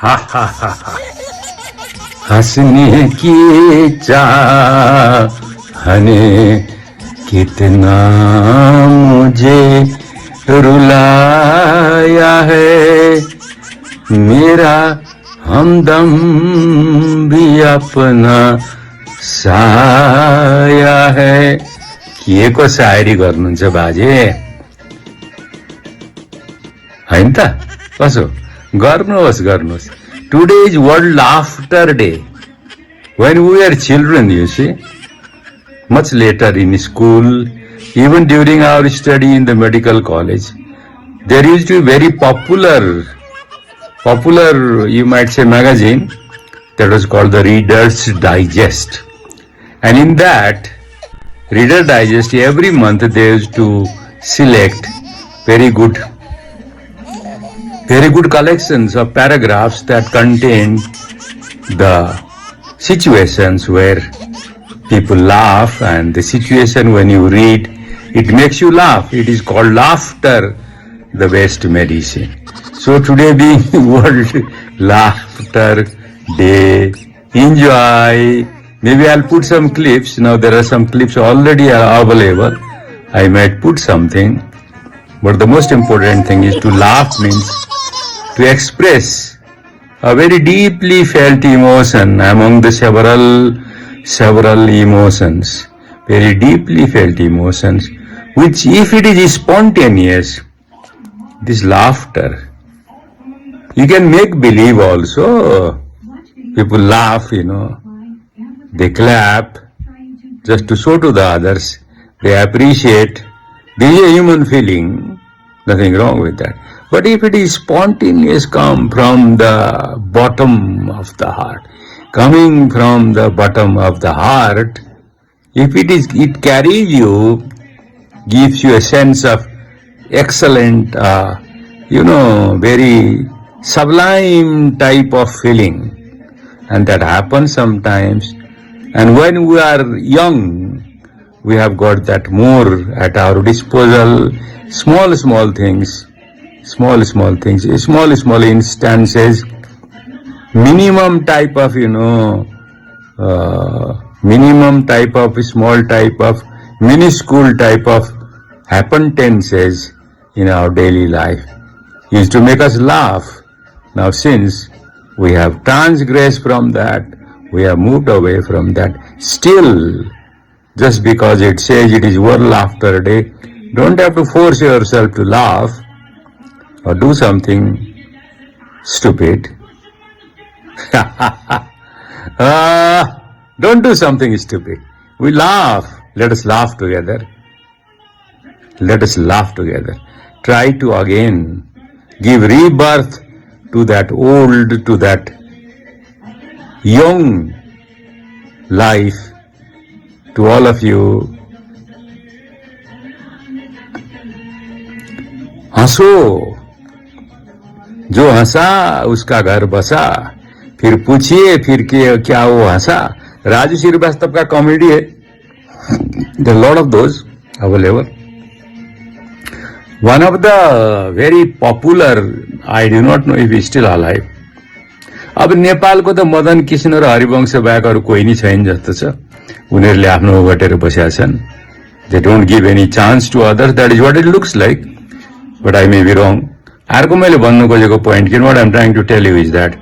हा हा हा हा। हंसने की चाहने कितना मुझे रुलाया है, मेरा हमदम भी अपना साया है। के को शायरी गर्नुहुन्छ बाजे होइन त? कसो गर्नुहोस् गर्नुहोस्। Today is world laughter day. When we were children, you see, much later in school, even during our study in the medical college, there used to be very popular, you might say, magazine that was called the Reader's Digest. And in that Reader Digest, every month they used to select very good collections of paragraphs that contained the situations where people laugh, and the situation when you read it makes you laugh. It is called laughter, the best medicine. So today being World Laughter Day, enjoy. Maybe I'll put some clips. Now there are some clips already available. I might put something. But the most important thing is to laugh means to express a very deeply felt emotion among the several emotions, very deeply felt emotions, which if it is spontaneous, this laughter, you can make believe also. People laugh, they clap just to show to the others they appreciate. This is a human feeling, nothing wrong with that. But if it is spontaneous, come from the bottom of the heart, coming from the bottom of the heart, if it carries you, gives you a sense of excellent, very sublime type of feeling. And that happens sometimes. And when we are young, we have got that more at our disposal, small things, small instances, minimum type of, small type of, minuscule type of happenstances in our daily life used to make us laugh. Now since we have transgressed from that, we have moved away from that, still, just because it says it is World Laughter Day, don't have to force yourself to laugh or do something stupid. Don't do something stupid. We laugh. Let us laugh together. Let us laugh together. Try to again give rebirth to that old, to that young life, to all of you. हंसो, जो हंसा उसका घर बसा, फिर पूछिए फिर क्या वो हंसा. राजू श्रीवास्तव का कॉमेडी है. There are a lot of those available. One of the very popular, I do not know if he is still alive. अब नेपालको त मदन कृष्ण र हरिवंश बाहेक अरू कोही नै छैन जस्तो छ. उनीहरूले आफ्नो गटेर बसेका छन्. They don't give any chance to others. That is what it looks like. But I may be wrong. अर्को मैले भन्नु खोजेको point, what I am trying to tell you is that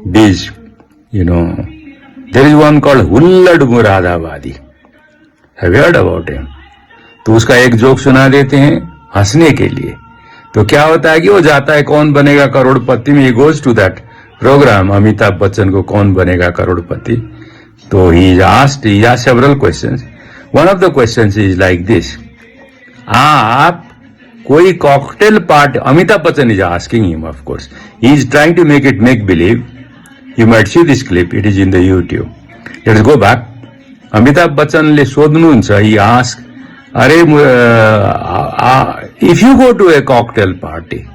these, there is one called हुल्लड Moradabadi. Have you heard about him? तो उसका एक joke सुना देते हैं हंसने के लिए. तो क्या होता है कि वो जाता है कौन बनेगा करोड़पति में. He goes to that program, Amitabh Bachchan को कौन बनेगा करोड़पति. तो he asked several questions. One of the questions is like this. आप कोई cocktail party, Amitabh Bachchan is asking him, of course. He is trying to make it make believe. You might see this clip. It is in the YouTube. Let's go back. Amitabh बच्चनले सोध्नुहुन्छ, he asked, अरे if you go to a cocktail party,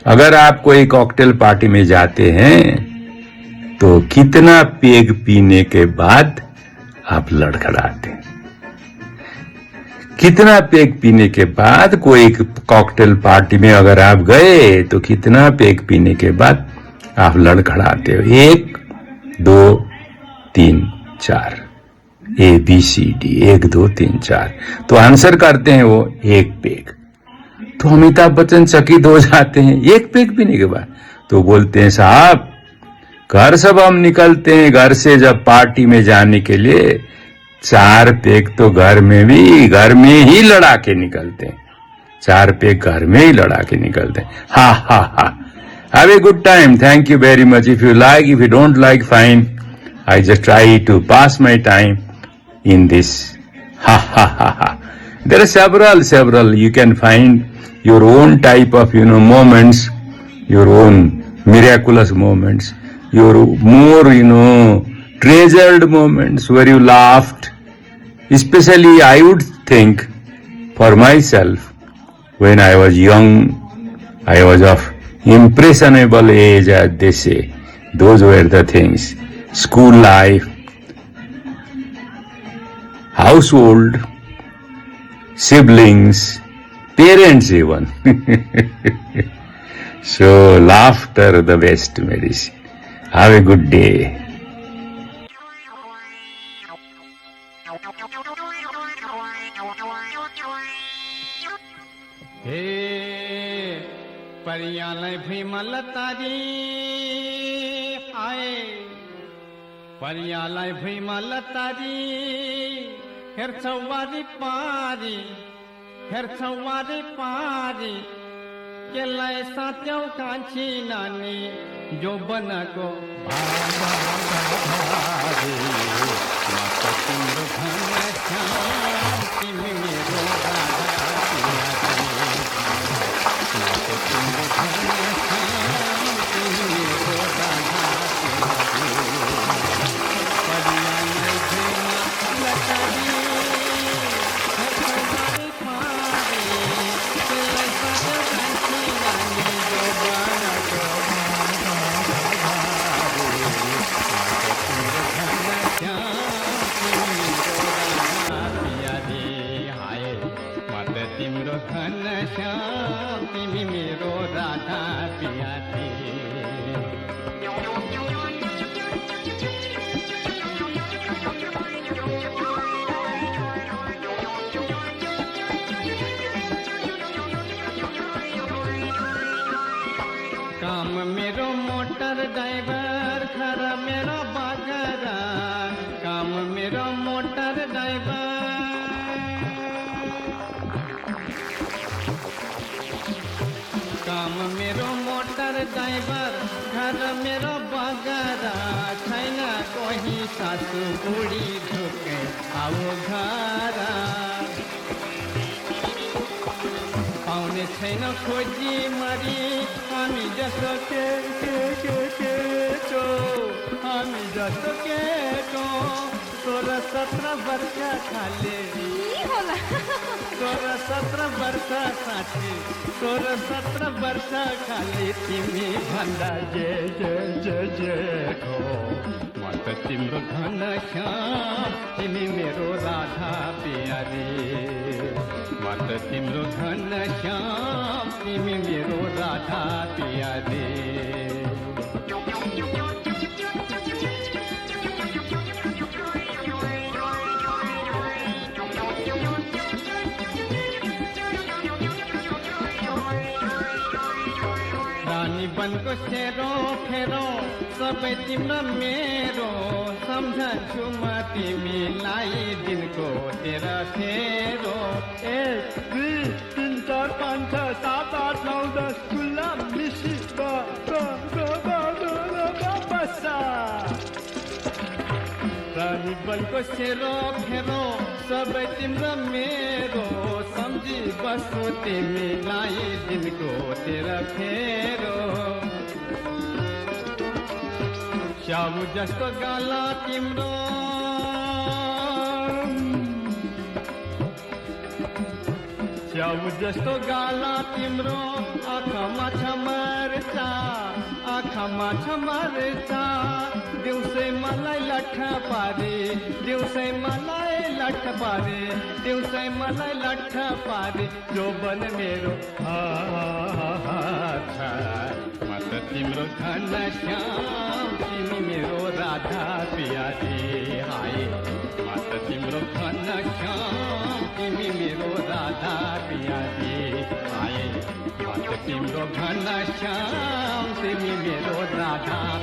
अगर आप कोई cocktail party में जाते हैं तो कितना पेग पीने के बाद आप लड़खड़ाते हैं. कितना पेग पीने के बाद कोई कॉकटेल पार्टी में अगर आप गए तो कितना पेग पीने के बाद आप लड़खड़ाते हो, 1 2 3 4, ABCD, 1 2 3 4, तो आंसर करते हैं वो 1 पेग। तो अमिताभ बच्चन चकित हो जाते हैं, 1 पेग पीने के बाद। तो बोलते हैं साहब, घर सब हम निकलते हैं घर से जब पार्टी में जाने के लिए, 4 पेग तो घर में ही लड़ा के निकलते हैं, 4 पेग घर में ही लड़ा के निकलते हैं। हा हा हा, have a good time, thank you very much. If you like, if you don't like, fine, I just try to pass my time in this. Ha ha ha ha. There are several. You can find your own type of, moments, your own miraculous moments, your more, treasured moments where you laughed. Especially, I would think for myself, when I was young, I was of impressionable age, as they say. Those were the things. School life, household, siblings, parents even. So laughter the best medicine. Have a good day. Hey, परियालय भीमल तारी आए, परियालय भीमल तारी, हेरछौवारी पारी, केलाई साथ्यौ कान्छी नानी, जो बनको भारी, माता तिम्रो घन श्याम, तिमी मेरो राधा पियारी, माता तिम्रो घन श्याम, तिमी मेरो राधा तिम्रो घन श्याम, तिमी मेरो राधा पियारी। काम मेरो मोटर ड्राइवर, घर मेरो बागरा, काम मेरो मोटर ड्राइवर, काम मेरो मोटर ड्राइभर, घर मेरो बगरा, छैन कोही सासु बुढी ढुके आओ घर, पाउने छैन खोजी मरी, हामी जस्तो केटो, हामी जस्तो केटो, 16-17 वर्ष खाले, 16-17 वर्ष साथी, 16-17 वर्ष खाली, तिमी भन्दा जेठो, म त तिम्रो घन श्याम, तिमी मेरो राधा पियारी, म त तिम्रो घन श्याम, तिमी मेरो राधा पियारी। बनको सेरो फेरो सबै तिम्रो मेरो, सम्झन्छु म तिमीलाई दिनको तेरा फेरो। 1 2 3 4 5 6 7 8 9 10 खुल्ला मिसी बसा, रानी बनको सेरो फेरो सबै तिम्रो मेरो, सम्झी बस्छु तिमीलाई दिनको तेरा फेरो। च्याउ जस्तो गाला तिम्रो, च्याउ जस्तो गाला तिम्रो, आँखामा छ मर्चा, आँखामा छ मर्चा, दिउँसै मलाई लठ पारे दिउँसै मलाई लठ पारे दिउँसै मलाई लठ पारे जोबन मेरो म त तिम्रो घन श्याम तिमी मेरो राधा पियाजी हाय म त तिम्रो घन श्याम तिमी मेरो राधा पियाजी हाय म त तिम्रो घन श्याम तिमी मेरो राधा